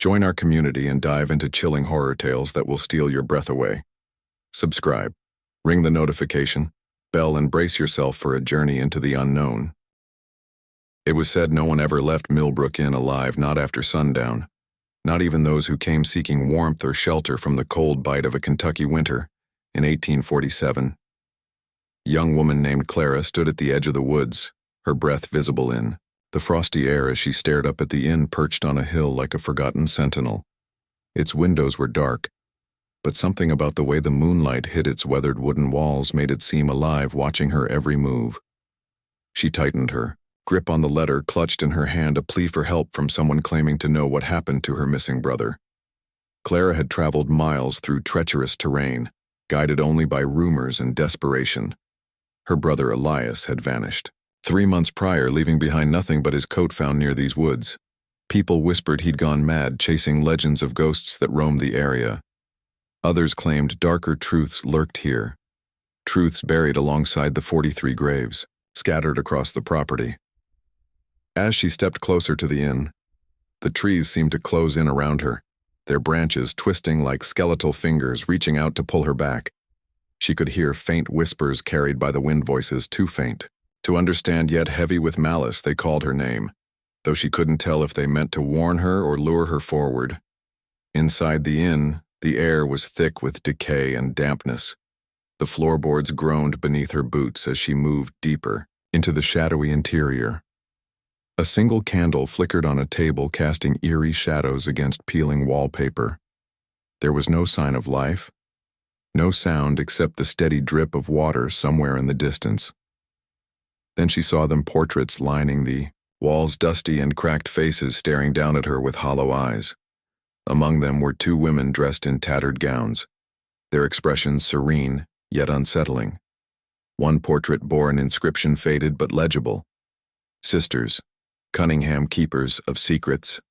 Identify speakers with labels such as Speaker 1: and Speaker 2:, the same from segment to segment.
Speaker 1: Join our community and dive into chilling horror tales that will steal your breath away. Subscribe, ring the notification bell, and brace yourself for a journey into the unknown. It was said no one ever left Millbrook Inn alive, not after sundown, not even those who came seeking warmth or shelter from the cold bite of a Kentucky winter in 1847. A young woman named Clara stood at the edge of the woods, her breath visible in the frosty air as she stared up at the inn perched on a hill like a forgotten sentinel. Its windows were dark, but something about the way the moonlight hit its weathered wooden walls made it seem alive, watching her every move. She tightened her grip on the letter, clutched in her hand a plea for help from someone claiming to know what happened to her missing brother. Clara had traveled miles through treacherous terrain, guided only by rumors and desperation. Her brother Elias had vanished 3 months prior, leaving behind nothing but his coat found near these woods. People whispered he'd gone mad, chasing legends of ghosts that roamed the area. Others claimed darker truths lurked here, truths buried alongside the 43 graves, scattered across the property. As she stepped closer to the inn, the trees seemed to close in around her, their branches twisting like skeletal fingers reaching out to pull her back. She could hear faint whispers carried by the wind voices, too faint to understand yet heavy with malice. They called her name, though she couldn't tell if they meant to warn her or lure her forward. Inside the inn, the air was thick with decay and dampness. The floorboards groaned beneath her boots as she moved deeper into the shadowy interior. A single candle flickered on a table, casting eerie shadows against peeling wallpaper. There was no sign of life, no sound except the steady drip of water somewhere in the distance. Then she saw them, portraits lining the walls, dusty and cracked faces staring down at her with hollow eyes. Among them were 2 women dressed in tattered gowns, their expressions serene yet unsettling. One portrait bore an inscription, faded but legible: Sisters Cunningham, keepers of secrets.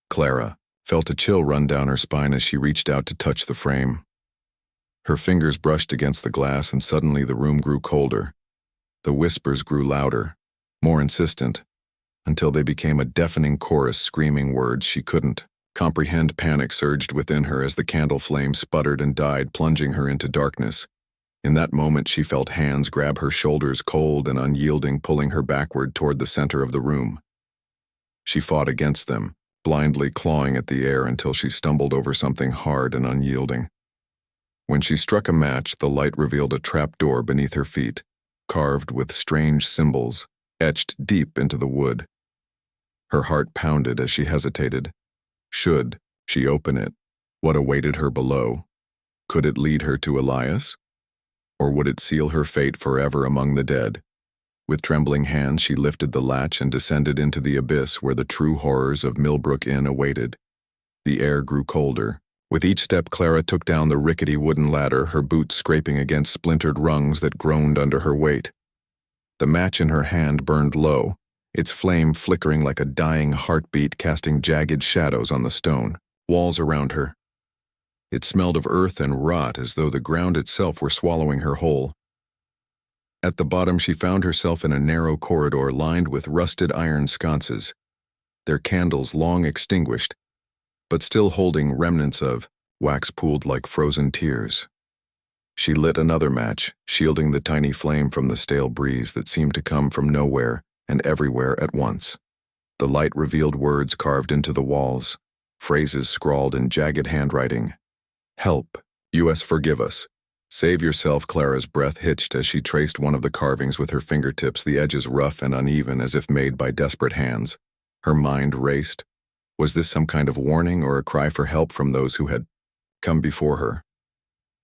Speaker 1: Clara felt a chill run down her spine as she reached out to touch the frame. Her fingers brushed against the glass, and suddenly the room grew colder. The whispers grew louder, more insistent, until they became a deafening chorus screaming words she couldn't comprehend. Panic surged within her as the candle flame sputtered and died, plunging her into darkness. In that moment she felt hands grab her shoulders, cold and unyielding, pulling her backward toward the center of the room. She fought against them, blindly clawing at the air until she stumbled over something hard and unyielding. When she struck a match, the light revealed a trap door beneath her feet, carved with strange symbols, etched deep into the wood. Her heart pounded as she hesitated. Should she open it? What awaited her below? Could it lead her to Elias? Or would it seal her fate forever among the dead? With trembling hands, she lifted the latch and descended into the abyss where the true horrors of Millbrook Inn awaited. The air grew colder. With each step, Clara took down the rickety wooden ladder, her boots scraping against splintered rungs that groaned under her weight. The match in her hand burned low, its flame flickering like a dying heartbeat, casting jagged shadows on the stone walls around her. It smelled of earth and rot, as though the ground itself were swallowing her whole. At the bottom, she found herself in a narrow corridor lined with rusted iron sconces, their candles long extinguished, but still holding remnants of wax pooled like frozen tears. She lit another match, shielding the tiny flame from the stale breeze that seemed to come from nowhere and everywhere at once. The light revealed words carved into the walls, phrases scrawled in jagged handwriting. Help, U.S. forgive us. Save yourself. Clara's breath hitched as she traced one of the carvings with her fingertips, the edges rough and uneven as if made by desperate hands. Her mind raced. Was this some kind of warning or a cry for help from those who had come before her?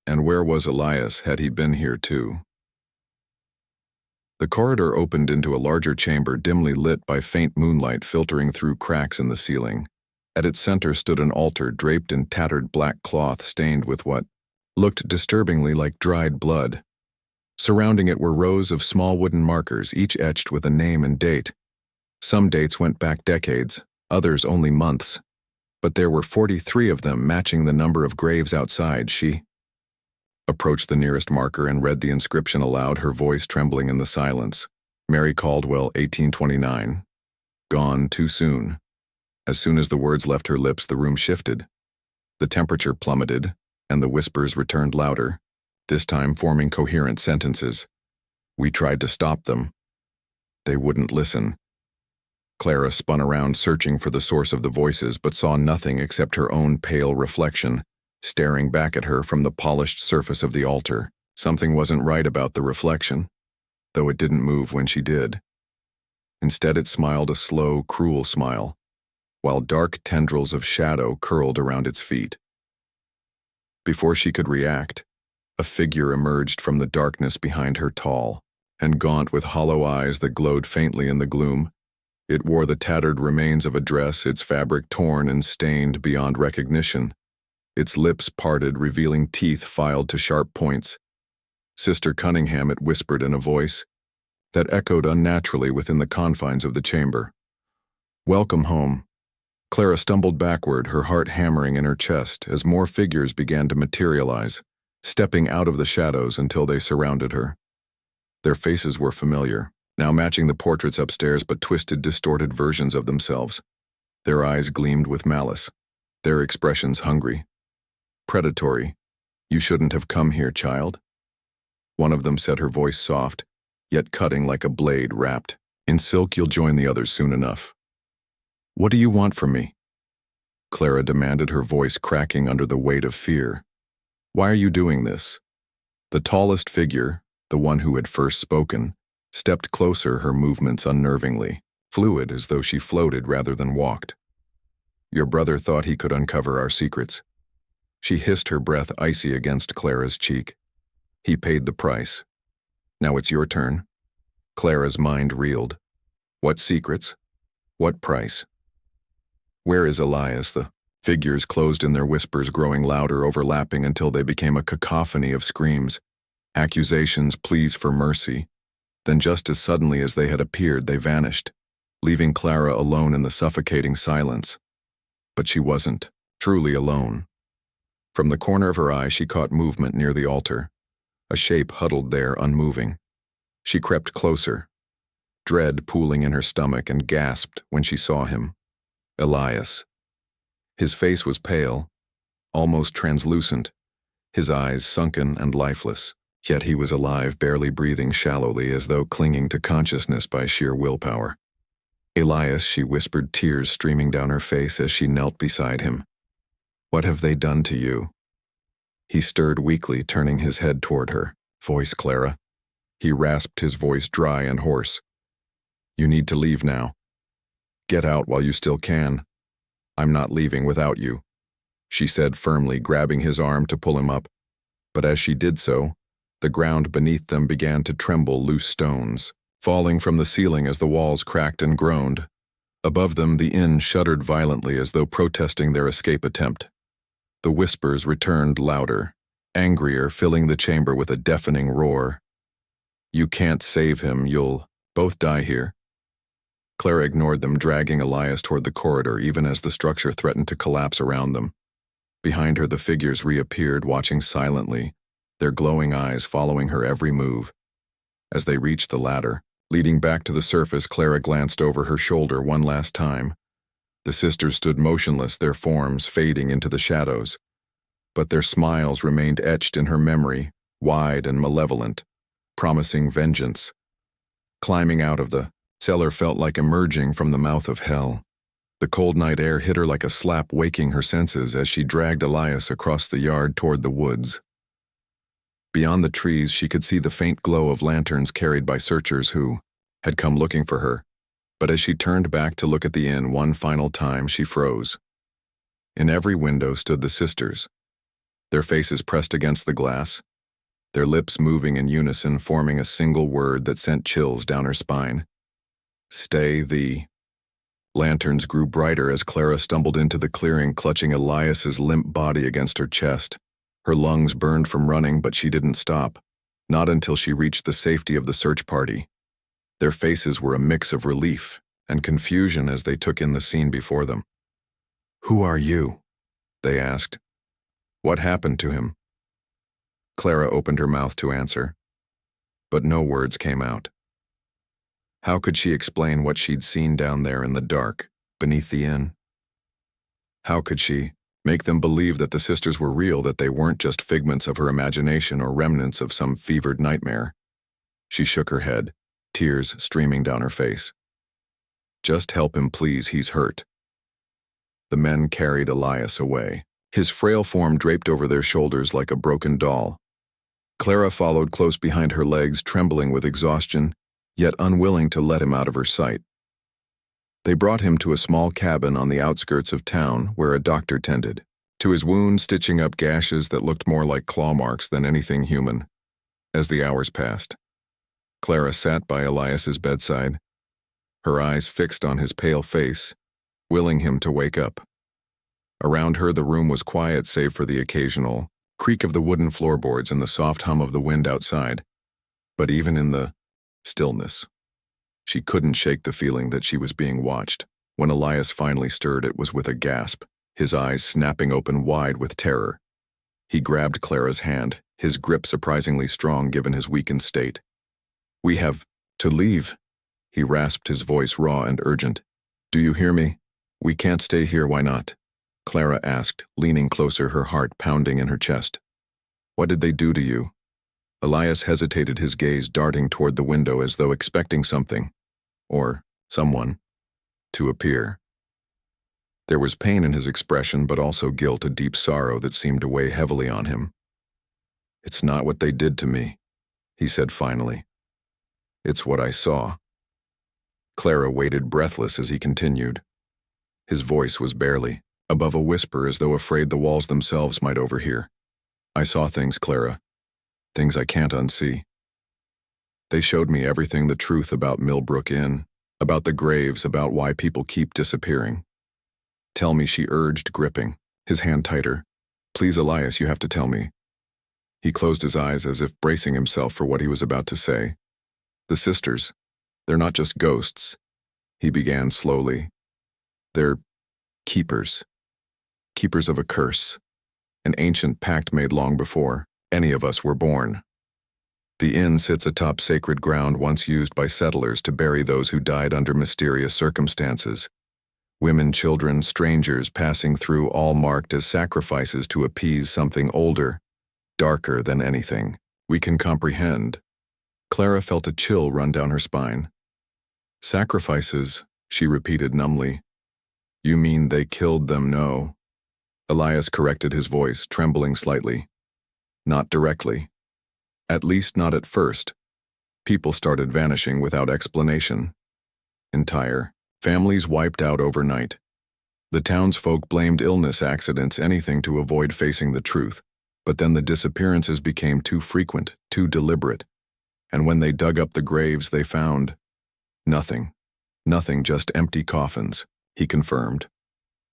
Speaker 1: And where was Elias? Had he been here too? The corridor opened into a larger chamber, dimly lit by faint moonlight filtering through cracks in the ceiling. At its center stood an altar draped in tattered black cloth stained with what looked disturbingly like dried blood. Surrounding it were rows of small wooden markers, each etched with a name and date. Some dates went back decades, others only months. But there were 43 of them, matching the number of graves outside. She approached the nearest marker and read the inscription aloud, her voice trembling in the silence. Mary Caldwell, 1829. Gone too soon. As soon as the words left her lips, the room shifted. The temperature plummeted, and the whispers returned louder, this time forming coherent sentences. We tried to stop them. They wouldn't listen. Clara spun around, searching for the source of the voices, but saw nothing except her own pale reflection, staring back at her from the polished surface of the altar. Something wasn't right about the reflection, though it didn't move when she did. Instead, it smiled a slow, cruel smile, while dark tendrils of shadow curled around its feet. Before she could react, a figure emerged from the darkness behind her, tall and gaunt with hollow eyes that glowed faintly in the gloom. It wore the tattered remains of a dress, its fabric torn and stained beyond recognition. Its lips parted, revealing teeth filed to sharp points. Sister Cunningham, it whispered in a voice that echoed unnaturally within the confines of the chamber. Welcome home. Clara stumbled backward, her heart hammering in her chest as more figures began to materialize, stepping out of the shadows until they surrounded her. Their faces were familiar, now matching the portraits upstairs, but twisted, distorted versions of themselves. Their eyes gleamed with malice, their expressions hungry, predatory. You shouldn't have come here, child. One of them said, her voice soft, yet cutting like a blade wrapped in silk. You'll join the others soon enough. What do you want from me? Clara demanded, her voice cracking under the weight of fear. Why are you doing this? The tallest figure, the one who had first spoken, stepped closer, her movements unnervingly, fluid as though she floated rather than walked. Your brother thought he could uncover our secrets. She hissed, her breath icy against Clara's cheek. He paid the price. Now it's your turn. Clara's mind reeled. What secrets? What price? Where is Elias? The figures closed in, their whispers growing louder, overlapping until they became a cacophony of screams, accusations, pleas for mercy. Then just as suddenly as they had appeared, they vanished, leaving Clara alone in the suffocating silence. But she wasn't truly alone. From the corner of her eye, she caught movement near the altar, a shape huddled there, unmoving. She crept closer, dread pooling in her stomach, and gasped when she saw him. Elias. His face was pale, almost translucent, his eyes sunken and lifeless, yet he was alive, barely breathing shallowly, as though clinging to consciousness by sheer willpower. Elias, she whispered, tears streaming down her face as she knelt beside him. What have they done to you? He stirred weakly, turning his head toward her. Voice, Clara. He rasped, his voice dry and hoarse. You need to leave now. Get out while you still can. I'm not leaving without you, she said firmly, grabbing his arm to pull him up. But as she did so, the ground beneath them began to tremble, loose stones falling from the ceiling as the walls cracked and groaned. Above them, the inn shuddered violently as though protesting their escape attempt. The whispers returned louder, angrier, filling the chamber with a deafening roar. You can't save him, you'll both die here. Clara ignored them, dragging Elias toward the corridor even as the structure threatened to collapse around them. Behind her, the figures reappeared, watching silently, their glowing eyes following her every move. As they reached the ladder, leading back to the surface, Clara glanced over her shoulder one last time. The sisters stood motionless, their forms fading into the shadows. But their smiles remained etched in her memory, wide and malevolent, promising vengeance. Climbing out of the cellar felt like emerging from the mouth of hell. The cold night air hit her like a slap, waking her senses as she dragged Elias across the yard toward the woods. Beyond the trees, she could see the faint glow of lanterns carried by searchers who had come looking for her. But as she turned back to look at the inn one final time, she froze. In every window stood the sisters, their faces pressed against the glass, their lips moving in unison, forming a single word that sent chills down her spine. Stay. The lanterns grew brighter as Clara stumbled into the clearing, clutching Elias's limp body against her chest. Her lungs burned from running, but she didn't stop, not until she reached the safety of the search party. Their faces were a mix of relief and confusion as they took in the scene before them. Who are you? They asked. What happened to him? Clara opened her mouth to answer, but no words came out. How could she explain what she'd seen down there in the dark, beneath the inn? How could she make them believe that the sisters were real, that they weren't just figments of her imagination or remnants of some fevered nightmare? She shook her head, tears streaming down her face. Just help him, please, he's hurt. The men carried Elias away, his frail form draped over their shoulders like a broken doll. Clara followed close behind her legs, trembling with exhaustion, yet unwilling to let him out of her sight. They brought him to a small cabin on the outskirts of town where a doctor tended to his wounds, stitching up gashes that looked more like claw marks than anything human. As the hours passed, Clara sat by Elias's bedside, her eyes fixed on his pale face, willing him to wake up. Around her, the room was quiet save for the occasional creak of the wooden floorboards and the soft hum of the wind outside. But even in the stillness, she couldn't shake the feeling that she was being watched. When Elias finally stirred, it was with a gasp, his eyes snapping open wide with terror. He grabbed Clara's hand, his grip surprisingly strong given his weakened state. "We have to leave," he rasped, his voice raw and urgent. "Do you hear me? We can't stay here, why not?" Clara asked, leaning closer, her heart pounding in her chest. "What did they do to you?" Elias hesitated, his gaze darting toward the window as though expecting something, or someone, to appear. There was pain in his expression, but also guilt, a deep sorrow that seemed to weigh heavily on him. "It's not what they did to me," he said finally. "It's what I saw." Clara waited breathless as he continued. His voice was barely above a whisper, as though afraid the walls themselves might overhear. "I saw things, Clara. Things I can't unsee. They showed me everything, the truth about Millbrook Inn, about the graves, about why people keep disappearing." "Tell me," she urged, gripping his hand tighter. "Please, Elias, you have to tell me." He closed his eyes as if bracing himself for what he was about to say. "The sisters, they're not just ghosts," he began slowly. "They're keepers. Keepers of a curse, an ancient pact made long before any of us were born. The inn sits atop sacred ground once used by settlers to bury those who died under mysterious circumstances. Women, children, strangers passing through, all marked as sacrifices to appease something older, darker than anything we can comprehend." Clara felt a chill run down her spine. "Sacrifices," she repeated numbly. "You mean they killed them, no?" Elias corrected, his voice trembling slightly. "Not directly. At least not at first. People started vanishing without explanation. Entire families wiped out overnight. The townsfolk blamed illness, accidents, anything to avoid facing the truth. But then the disappearances became too frequent, too deliberate. And when they dug up the graves, they found nothing. Nothing, just empty coffins," he confirmed.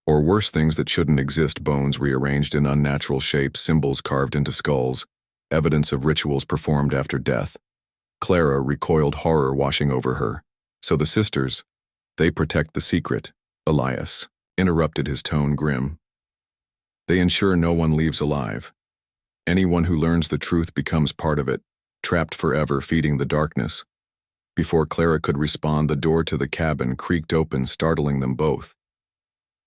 Speaker 1: "Or worse, things that shouldn't exist, bones rearranged in unnatural shapes, symbols carved into skulls, evidence of rituals performed after death." Clara recoiled, horror washing over her. "So the sisters, they protect the secret," Elias interrupted, his tone grim. "They ensure no one leaves alive. Anyone who learns the truth becomes part of it, trapped forever, feeding the darkness." Before Clara could respond, the door to the cabin creaked open, startling them both.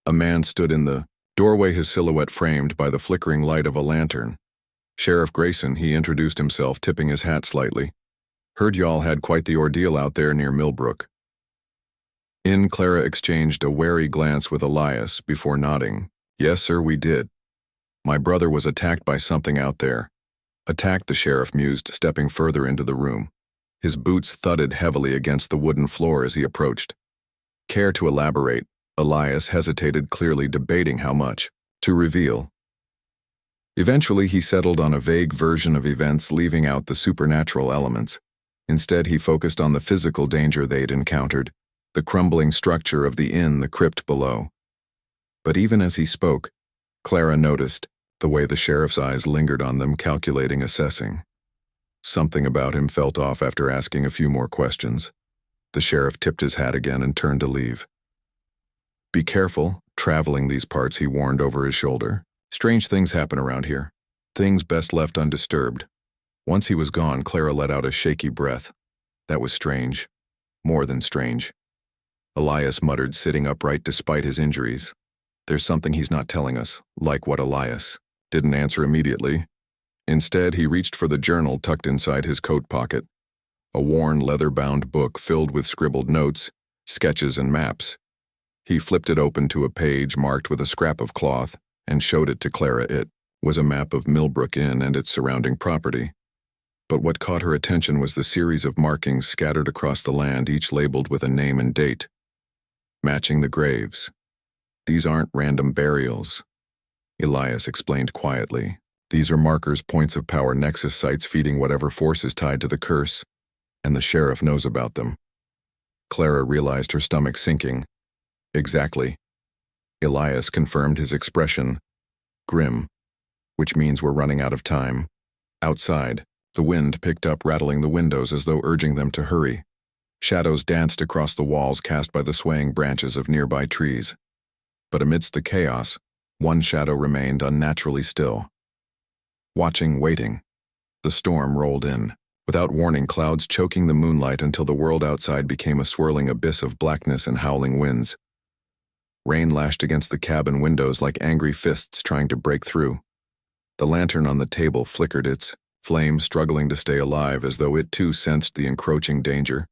Speaker 1: A man stood in the doorway, his silhouette framed by the flickering light of a lantern. "Sheriff Grayson," he introduced himself, tipping his hat slightly. "Heard y'all had quite the ordeal out there near Millbrook." Clara exchanged a wary glance with Elias before nodding. "Yes, sir, we did. My brother was attacked by something out there." "Attacked," the sheriff mused, stepping further into the room. His boots thudded heavily against the wooden floor as he approached. "Care to elaborate?" Elias hesitated, clearly debating how much to reveal. Eventually, he settled on a vague version of events, leaving out the supernatural elements. Instead, he focused on the physical danger they'd encountered, the crumbling structure of the inn, the crypt below. But even as he spoke, Clara noticed the way the sheriff's eyes lingered on them, calculating, assessing. Something about him felt off after asking a few more questions. The sheriff tipped his hat again and turned to leave. "Be careful traveling these parts," he warned over his shoulder. "Strange things happen around here. Things best left undisturbed." Once he was gone, Clara let out a shaky breath. That was strange. More than strange. Elias muttered, sitting upright despite his injuries. There's something he's not telling us, like what Elias didn't answer immediately. Instead, he reached for the journal tucked inside his coat pocket, a worn leather-bound book filled with scribbled notes, sketches, and maps. He flipped it open to a page marked with a scrap of cloth and showed it to Clara. It was a map of Millbrook Inn and its surrounding property. But what caught her attention was the series of markings scattered across the land, each labeled with a name and date, matching the graves. These aren't random burials, Elias explained quietly. These are markers, points of power, nexus sites feeding whatever force is tied to the curse, and the sheriff knows about them. Clara realized, her stomach sinking. Exactly. Elias confirmed his expression, grim, which means we're running out of time. Outside, the wind picked up, rattling the windows as though urging them to hurry. Shadows danced across the walls cast by the swaying branches of nearby trees. But amidst the chaos, one shadow remained unnaturally still. Watching, waiting. The storm rolled in. Without warning, clouds choking the moonlight until the world outside became a swirling abyss of blackness and howling winds. Rain lashed against the cabin windows like angry fists trying to break through. The lantern on the table flickered, its flame struggling to stay alive as though it too sensed the encroaching danger.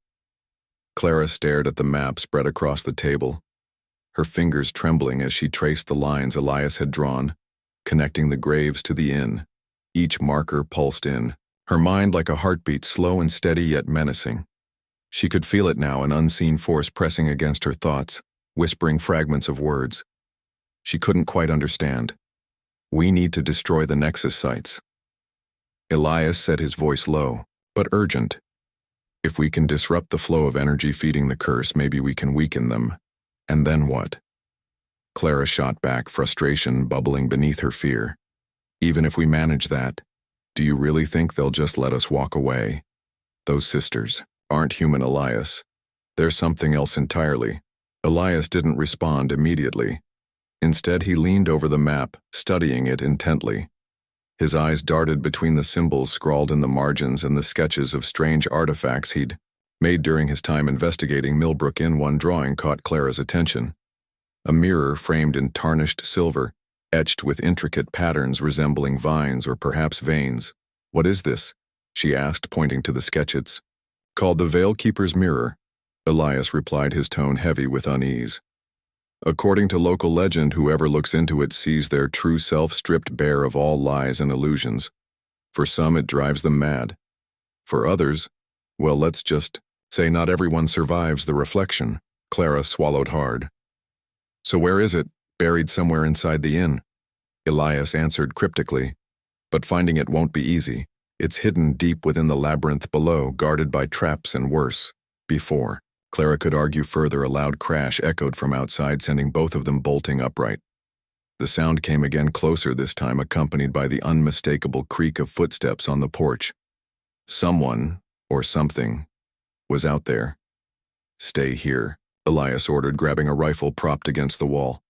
Speaker 1: Clara stared at the map spread across the table, her fingers trembling as she traced the lines Elias had drawn, connecting the graves to the inn. Each marker pulsed in, her mind like a heartbeat, slow and steady yet menacing. She could feel it now, an unseen force pressing against her thoughts, whispering fragments of words she couldn't quite understand. We need to destroy the nexus sites. Elias said, his voice low, but urgent. If we can disrupt the flow of energy feeding the curse, maybe we can weaken them. And then what? Clara shot back, frustration bubbling beneath her fear. Even if we manage that, do you really think they'll just let us walk away? Those sisters aren't human, Elias. They're something else entirely. Elias didn't respond immediately. Instead, he leaned over the map, studying it intently. His eyes darted between the symbols scrawled in the margins and the sketches of strange artifacts he'd made during his time investigating Millbrook Inn. One drawing caught Clara's attention. A mirror framed in tarnished silver, etched with intricate patterns resembling vines or perhaps veins. What is this? She asked, pointing to the sketch. It's called the Veilkeeper's Mirror, Elias replied, his tone heavy with unease. According to local legend, whoever looks into it sees their true self stripped bare of all lies and illusions. For some, it drives them mad. For others, well, let's just say not everyone survives the reflection. Clara swallowed hard. So where is it? Buried somewhere inside the inn, Elias answered cryptically. But finding it won't be easy. It's hidden deep within the labyrinth below, guarded by traps and worse. Before Clara could argue further, a loud crash echoed from outside, sending both of them bolting upright. The sound came again, closer this time, accompanied by the unmistakable creak of footsteps on the porch. Someone, or something, was out there. Stay here, Elias ordered, grabbing a rifle propped against the wall.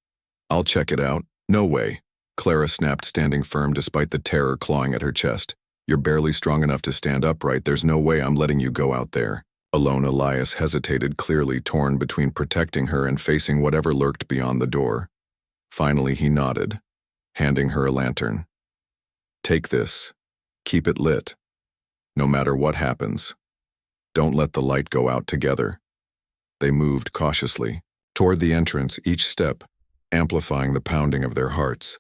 Speaker 1: I'll check it out. No way, Clara snapped, standing firm despite the terror clawing at her chest. You're barely strong enough to stand upright. There's no way I'm letting you go out there alone. Elias hesitated, clearly torn between protecting her and facing whatever lurked beyond the door. Finally, he nodded, handing her a lantern. Take this. Keep it lit. No matter what happens, don't let the light go out together. They moved cautiously toward the entrance, each step amplifying the pounding of their hearts.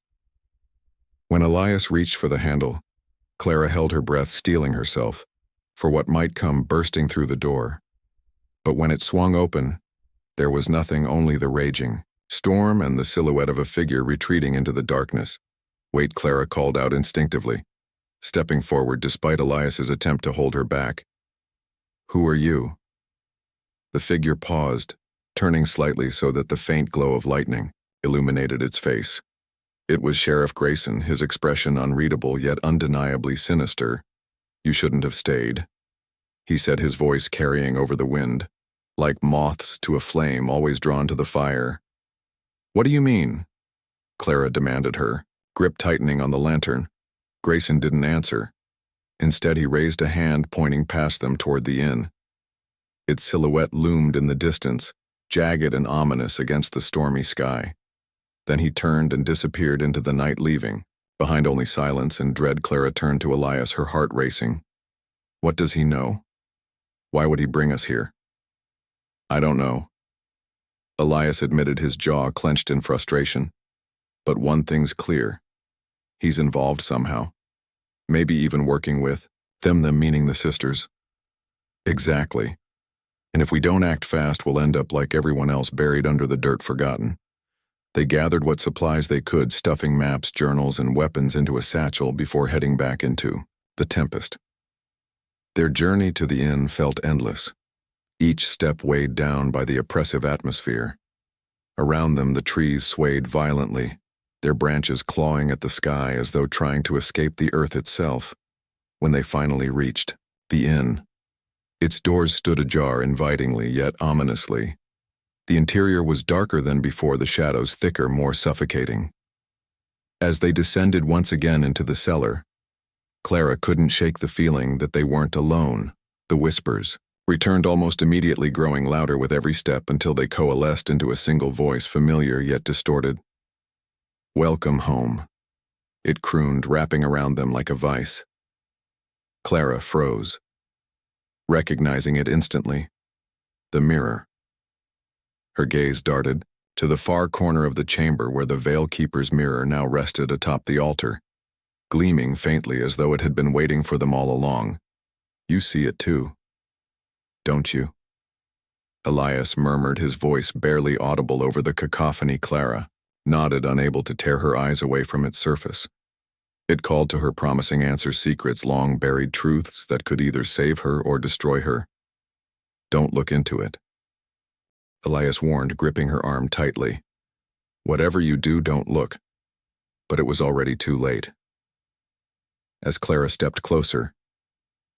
Speaker 1: When Elias reached for the handle, Clara held her breath, steeling herself for what might come bursting through the door. But when it swung open, there was nothing, only the raging storm and the silhouette of a figure retreating into the darkness. Wait, Clara called out instinctively, stepping forward despite Elias's attempt to hold her back. Who are you? The figure paused, turning slightly so that the faint glow of lightning illuminated its face. It was Sheriff Grayson, his expression unreadable yet undeniably sinister. You shouldn't have stayed, he said, his voice carrying over the wind, like moths to a flame always drawn to the fire. What do you mean? Clara demanded, her grip tightening on the lantern. Grayson didn't answer. Instead, he raised a hand, pointing past them toward the inn. Its silhouette loomed in the distance, jagged and ominous against the stormy sky. Then he turned and disappeared into the night, leaving. Behind only silence and dread, Clara turned to Elias, her heart racing. What does he know? Why would he bring us here? I don't know. Elias admitted, his jaw clenched in frustration. But one thing's clear. He's involved somehow. Maybe even working with them meaning the sisters. Exactly. And if we don't act fast, we'll end up like everyone else, buried under the dirt, forgotten. They gathered what supplies they could, stuffing maps, journals, and weapons into a satchel before heading back into the Tempest. Their journey to the inn felt endless, each step weighed down by the oppressive atmosphere. Around them, the trees swayed violently, their branches clawing at the sky as though trying to escape the earth itself. When they finally reached the inn, its doors stood ajar invitingly yet ominously. The interior was darker than before, the shadows thicker, more suffocating. As they descended once again into the cellar, Clara couldn't shake the feeling that they weren't alone. The whispers returned almost immediately, growing louder with every step until they coalesced into a single voice, familiar yet distorted. Welcome home, it crooned, wrapping around them like a vice. Clara froze, recognizing it instantly. The mirror. Her gaze darted to the far corner of the chamber where the Veil Keeper's mirror now rested atop the altar, gleaming faintly as though it had been waiting for them all along. You see it too, don't you? Elias murmured, his voice barely audible over the cacophony. Clara nodded, unable to tear her eyes away from its surface. It called to her, promising answers, secrets, long-buried truths that could either save her or destroy her. Don't look into it, Elias warned, gripping her arm tightly. Whatever you do, don't look. But it was already too late. As Clara stepped closer,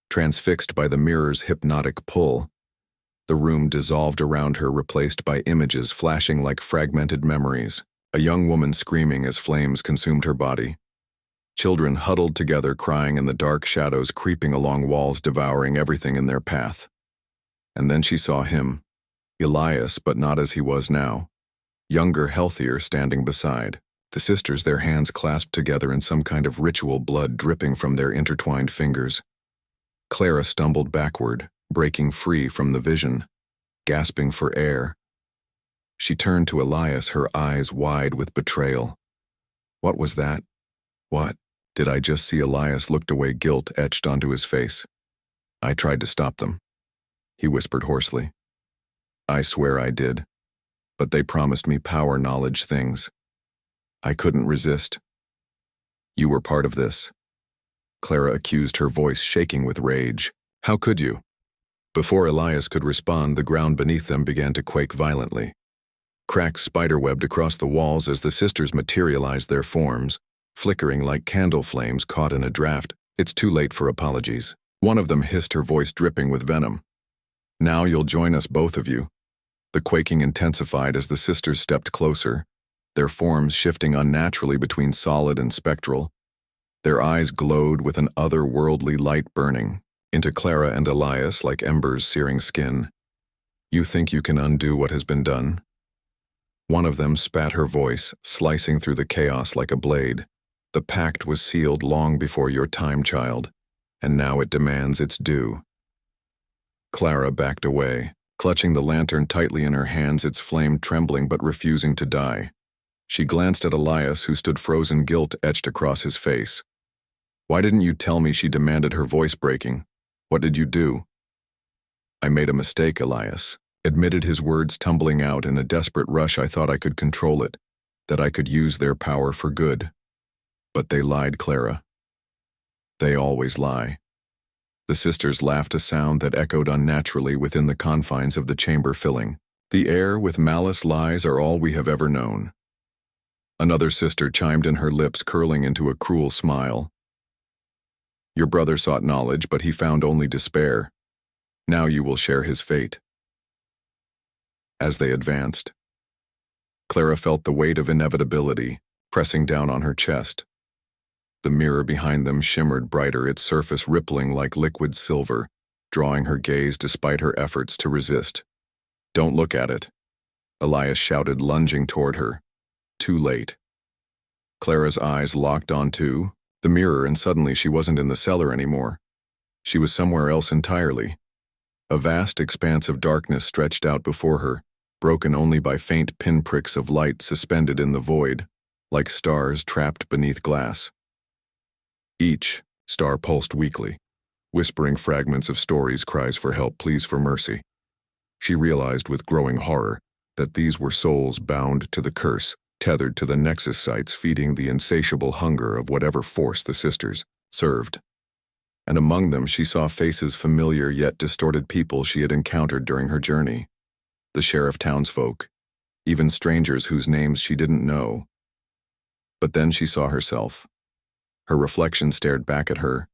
Speaker 1: transfixed by the mirror's hypnotic pull, the room dissolved around her, replaced by images flashing like fragmented memories. A young woman screaming as flames consumed her body. Children huddled together, crying in the dark shadows, creeping along walls, devouring everything in their path. And then she saw him, Elias, but not as he was now. Younger, healthier, standing beside the sisters, their hands clasped together in some kind of ritual, blood dripping from their intertwined fingers. Clara stumbled backward, breaking free from the vision, gasping for air. She turned to Elias, her eyes wide with betrayal. What was that? What did I just see? Elias looked away, guilt etched onto his face. I tried to stop them, he whispered hoarsely. I swear I did. But they promised me power, knowledge, things. I couldn't resist. You were part of this, Clara accused, her voice shaking with rage. How could you? Before Elias could respond, the ground beneath them began to quake violently. Cracks spiderwebbed across the walls as the sisters materialized, their forms flickering like candle flames caught in a draft. It's too late for apologies, one of them hissed, her voice dripping with venom. Now you'll join us, both of you. The quaking intensified as the sisters stepped closer, their forms shifting unnaturally between solid and spectral. Their eyes glowed with an otherworldly light, burning into Clara and Elias like embers searing skin. You think you can undo what has been done? One of them spat, her voice slicing through the chaos like a blade. The pact was sealed long before your time, child, and now it demands its due. Clara backed away, clutching the lantern tightly in her hands, its flame trembling but refusing to die. She glanced at Elias, who stood frozen, guilt etched across his face. Why didn't you tell me? She demanded, her voice breaking. What did you do? I made a mistake, Elias admitted, his words tumbling out in a desperate rush. I thought I could control it, that I could use their power for good. But they lied, Clara. They always lie. The sisters laughed, a sound that echoed unnaturally within the confines of the chamber, filling the air with malice. Lies are all we have ever known. Another sister chimed in, her lips curling into a cruel smile. Your brother sought knowledge, but he found only despair. Now you will share his fate. As they advanced, Clara felt the weight of inevitability pressing down on her chest. The mirror behind them shimmered brighter, its surface rippling like liquid silver, drawing her gaze despite her efforts to resist. Don't look at it, Elias shouted, lunging toward her. Too late. Clara's eyes locked onto the mirror, and suddenly she wasn't in the cellar anymore. She was somewhere else entirely. A vast expanse of darkness stretched out before her, broken only by faint pinpricks of light suspended in the void, like stars trapped beneath glass. Each star pulsed weakly, whispering fragments of stories, cries for help, pleas for mercy. She realized with growing horror that these were souls bound to the curse, tethered to the nexus sites, feeding the insatiable hunger of whatever force the sisters served. And among them she saw faces familiar yet distorted, people she had encountered during her journey. The sheriff, townsfolk, even strangers whose names she didn't know. But then she saw herself. Her reflection stared back at her,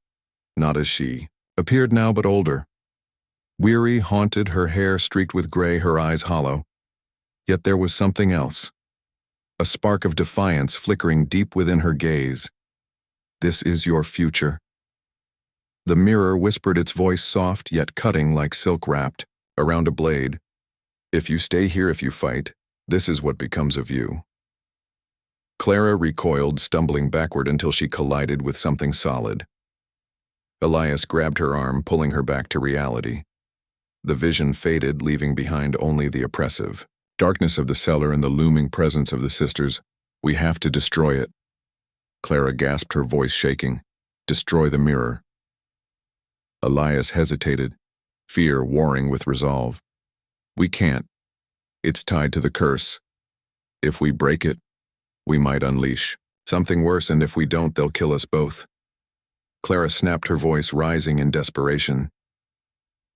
Speaker 1: not as she appeared now, but older. Weary, haunted, her hair streaked with gray, her eyes hollow. Yet there was something else. A spark of defiance flickering deep within her gaze. This is your future. The mirror whispered, its voice soft yet cutting, like silk wrapped around a blade. If you stay here, if you fight, this is what becomes of you. Clara recoiled, stumbling backward until she collided with something solid. Elias grabbed her arm, pulling her back to reality. The vision faded, leaving behind only the oppressive darkness of the cellar and the looming presence of the sisters. We have to destroy it. Clara gasped, her voice shaking. Destroy the mirror. Elias hesitated, fear warring with resolve. We can't. It's tied to the curse. If we break it, we might unleash something worse, and if we don't, they'll kill us both. Clara snapped, her voice rising in desperation.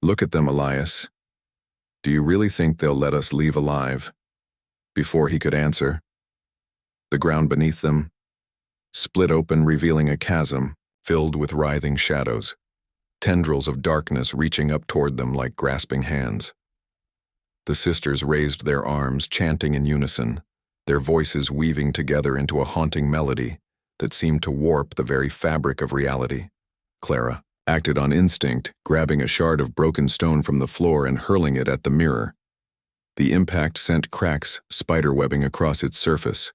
Speaker 1: Look at them, Elias. Do you really think they'll let us leave alive? Before he could answer, the ground beneath them split open, revealing a chasm filled with writhing shadows, tendrils of darkness reaching up toward them like grasping hands. The sisters raised their arms, chanting in unison, their voices weaving together into a haunting melody that seemed to warp the very fabric of reality. Clara acted on instinct, grabbing a shard of broken stone from the floor and hurling it at the mirror. The impact sent cracks spiderwebbing across its surface.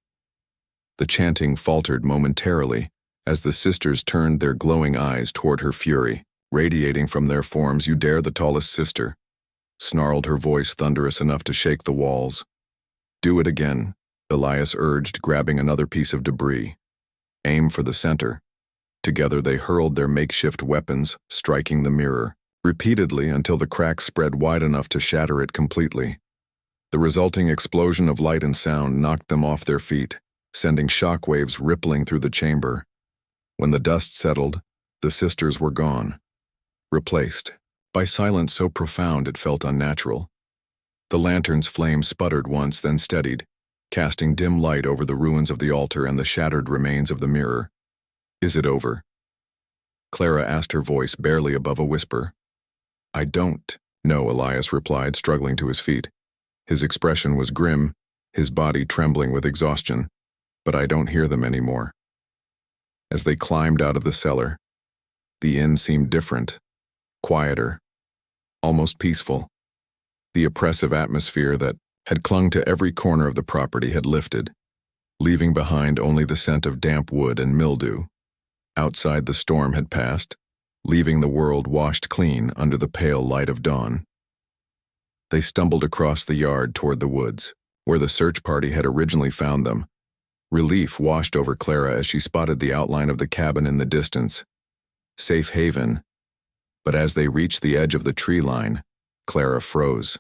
Speaker 1: The chanting faltered momentarily as the sisters turned their glowing eyes toward her, fury radiating from their forms. You dare, the tallest sister snarled, her voice thunderous enough to shake the walls. Do it again, Elias urged, grabbing another piece of debris. Aim for the center. Together they hurled their makeshift weapons, striking the mirror repeatedly until the cracks spread wide enough to shatter it completely. The resulting explosion of light and sound knocked them off their feet, sending shockwaves rippling through the chamber. When the dust settled, the sisters were gone, replaced by silence so profound it felt unnatural. The lantern's flame sputtered once, then steadied, casting dim light over the ruins of the altar and the shattered remains of the mirror. Is it over? Clara asked, her voice barely above a whisper. I don't know, Elias replied, struggling to his feet. His expression was grim, his body trembling with exhaustion, but I don't hear them anymore. As they climbed out of the cellar, the inn seemed different, quieter, almost peaceful. The oppressive atmosphere that had clung to every corner of the property had lifted, leaving behind only the scent of damp wood and mildew. Outside, the storm had passed, leaving the world washed clean under the pale light of dawn. They stumbled across the yard toward the woods, where the search party had originally found them. Relief washed over Clara as she spotted the outline of the cabin in the distance. Safe haven. But as they reached the edge of the tree line, Clara froze.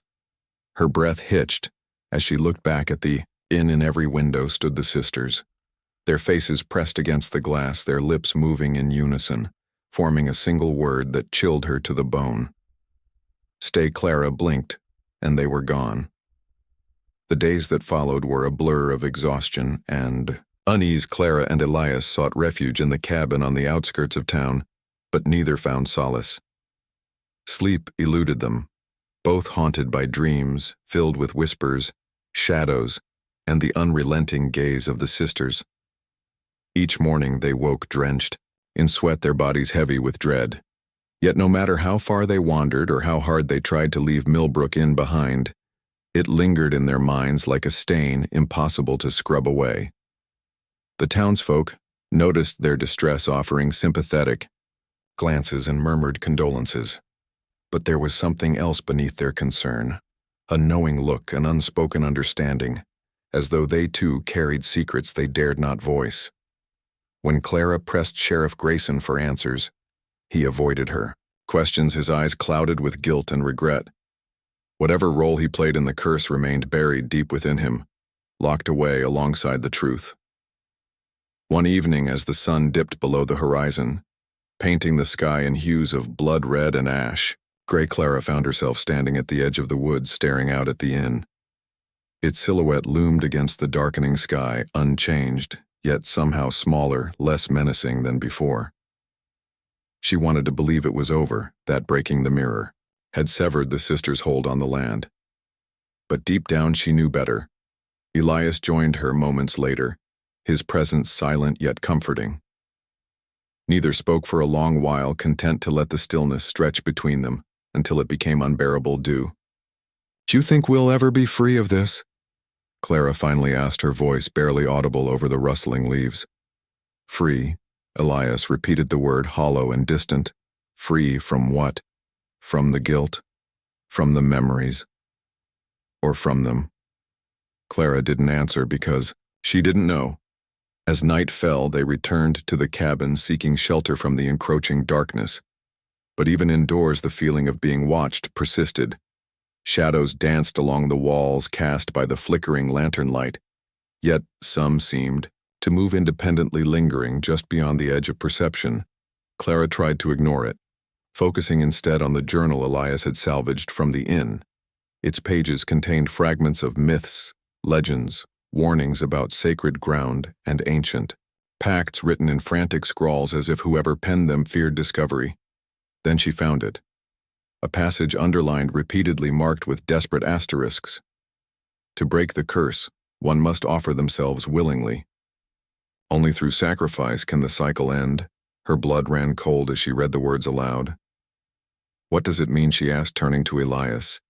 Speaker 1: Her breath hitched as she looked back at the inn. In every window stood the sisters, their faces pressed against the glass, their lips moving in unison, forming a single word that chilled her to the bone. Stay. Clara blinked, and they were gone. The days that followed were a blur of exhaustion and unease. Clara and Elias sought refuge in the cabin on the outskirts of town, but neither found solace. Sleep eluded them, both haunted by dreams filled with whispers, shadows, and the unrelenting gaze of the sisters. Each morning they woke drenched in sweat, their bodies heavy with dread. Yet no matter how far they wandered or how hard they tried to leave Millbrook Inn behind, It lingered in their minds like a stain impossible to scrub away. The townsfolk noticed their distress, offering sympathetic glances and murmured condolences. But there was something else beneath their concern, a knowing look, an unspoken understanding, as though they too carried secrets they dared not voice. When Clara pressed Sheriff Grayson for answers, he avoided her. Questions his eyes clouded with guilt and regret. Whatever role he played in the curse remained buried deep within him, locked away alongside the truth. One evening, as the sun dipped below the horizon, painting the sky in hues of blood red and ash, Gray Clara found herself standing at the edge of the woods, staring out at the inn. Its silhouette loomed against the darkening sky, unchanged, yet somehow smaller, less menacing than before. She wanted to believe it was over, that breaking the mirror had severed the sisters' hold on the land. But deep down she knew better. Elias joined her moments later, his presence silent yet comforting. Neither spoke for a long while, content to let the stillness stretch between them until it became unbearable. "Do you think we'll ever be free of this?" Clara finally asked, her voice barely audible over the rustling leaves. "Free," Elias repeated the word, hollow and distant. "Free from what? From the guilt? From the memories? Or from them?" Clara didn't answer because she didn't know. As night fell, they returned to the cabin, seeking shelter from the encroaching darkness. But even indoors, the feeling of being watched persisted. Shadows danced along the walls, cast by the flickering lantern light, yet some seemed to move independently, lingering just beyond the edge of perception. Clara tried to ignore it, focusing instead on the journal Elias had salvaged from the inn. Its pages contained fragments of myths, legends, warnings about sacred ground and ancient pacts written in frantic scrawls as if whoever penned them feared discovery. Then she found it. A passage underlined, repeatedly marked with desperate asterisks. To break the curse, one must offer themselves willingly. Only through sacrifice can the cycle end. Her blood ran cold as she read the words aloud. "What does it mean?" she asked, turning to Elias.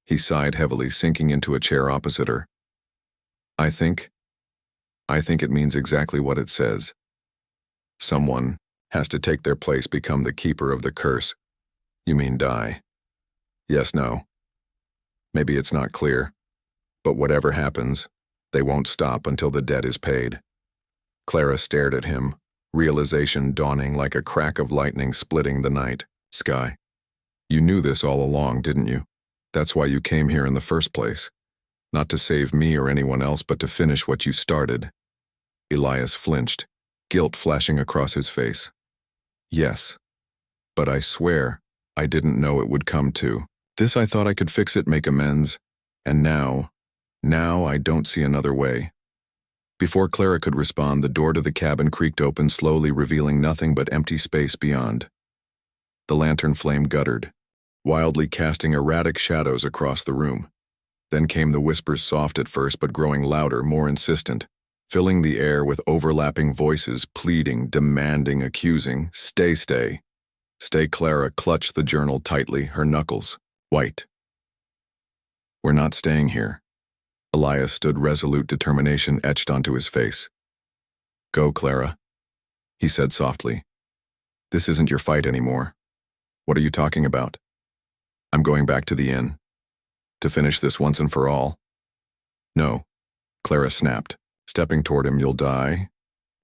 Speaker 1: He sighed heavily, sinking into a chair opposite her. I think it means exactly what it says. Someone has to take their place, become the keeper of the curse." "You mean die?" "Yes, no. Maybe it's not clear. But whatever happens, they won't stop until the debt is paid." Clara stared at him, realization dawning like a crack of lightning splitting the night sky. "You knew this all along, didn't you? That's why you came here in the first place. Not to save me or anyone else, but to finish what you started." Elias flinched, guilt flashing across his face. "Yes. But I swear, I didn't know it would come to this. I thought I could fix it, make amends. And now I don't see another way." Before Clara could respond, the door to the cabin creaked open, slowly revealing nothing but empty space beyond. The lantern flame guttered, wildly casting erratic shadows across the room. Then came the whispers, soft at first but growing louder, more insistent, filling the air with overlapping voices, pleading, demanding, accusing. "Stay, stay. Stay." Clara clutched the journal tightly, her knuckles white. "We're not staying here." Elias stood, resolute determination etched onto his face. "Go, Clara," he said softly. "This isn't your fight anymore." "What are you talking about?" "I'm going back to the inn. To finish this once and for all." "No," Clara snapped, stepping toward him. "You'll die?"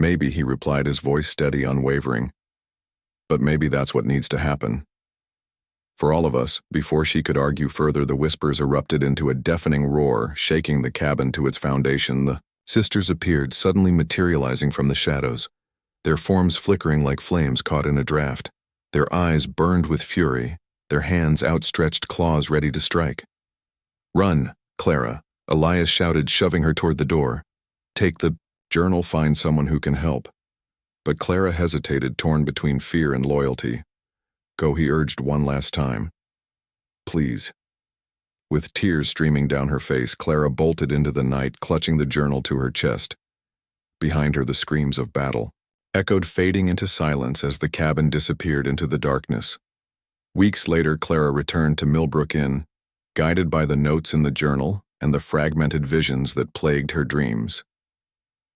Speaker 1: "Maybe," he replied, his voice steady, unwavering. "But maybe that's what needs to happen. For all of us." Before she could argue further, the whispers erupted into a deafening roar, shaking the cabin to its foundation. The sisters appeared, suddenly materializing from the shadows, their forms flickering like flames caught in a draft. Their eyes burned with fury, their hands outstretched, claws ready to strike. "Run, Clara," Elias shouted, shoving her toward the door. "Take the journal, find someone who can help." But Clara hesitated, torn between fear and loyalty. "Go," he urged one last time. "Please." With tears streaming down her face, Clara bolted into the night, clutching the journal to her chest. Behind her, the screams of battle echoed, fading into silence as the cabin disappeared into the darkness. Weeks later, Clara returned to Millbrook Inn, guided by the notes in the journal and the fragmented visions that plagued her dreams.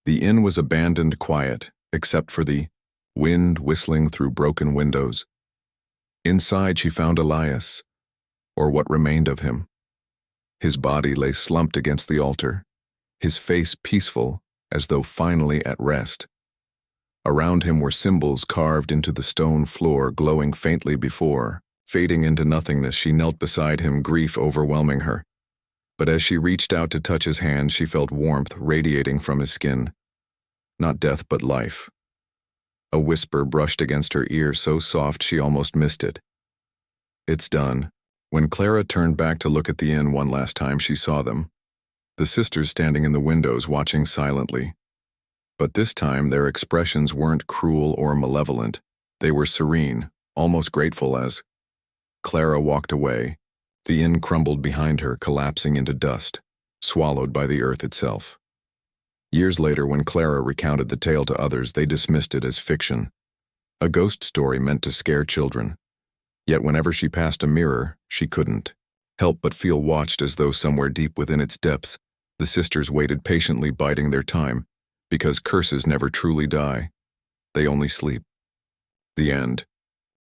Speaker 1: The inn was abandoned quiet, except for the wind whistling through broken windows. Inside she found Elias, or what remained of him. His body lay slumped against the altar, his face peaceful, as though finally at rest. Around him were symbols carved into the stone floor, glowing faintly before. Fading into nothingness, she knelt beside him, grief overwhelming her. But as she reached out to touch his hand, she felt warmth radiating from his skin. Not death, but life. A whisper brushed against her ear, so soft she almost missed it. It's done. When Clara turned back to look at the inn one last time, she saw them. The sisters standing in the windows, watching silently. But this time their expressions weren't cruel or malevolent. They were serene, almost grateful as Clara walked away. The inn crumbled behind her, collapsing into dust, swallowed by the earth itself. Years later, when Clara recounted the tale to others, they dismissed it as fiction, a ghost story meant to scare children. Yet whenever she passed a mirror, she couldn't help but feel watched, as though somewhere deep within its depths, the sisters waited patiently, biding their time, because curses never truly die. They only sleep. The end.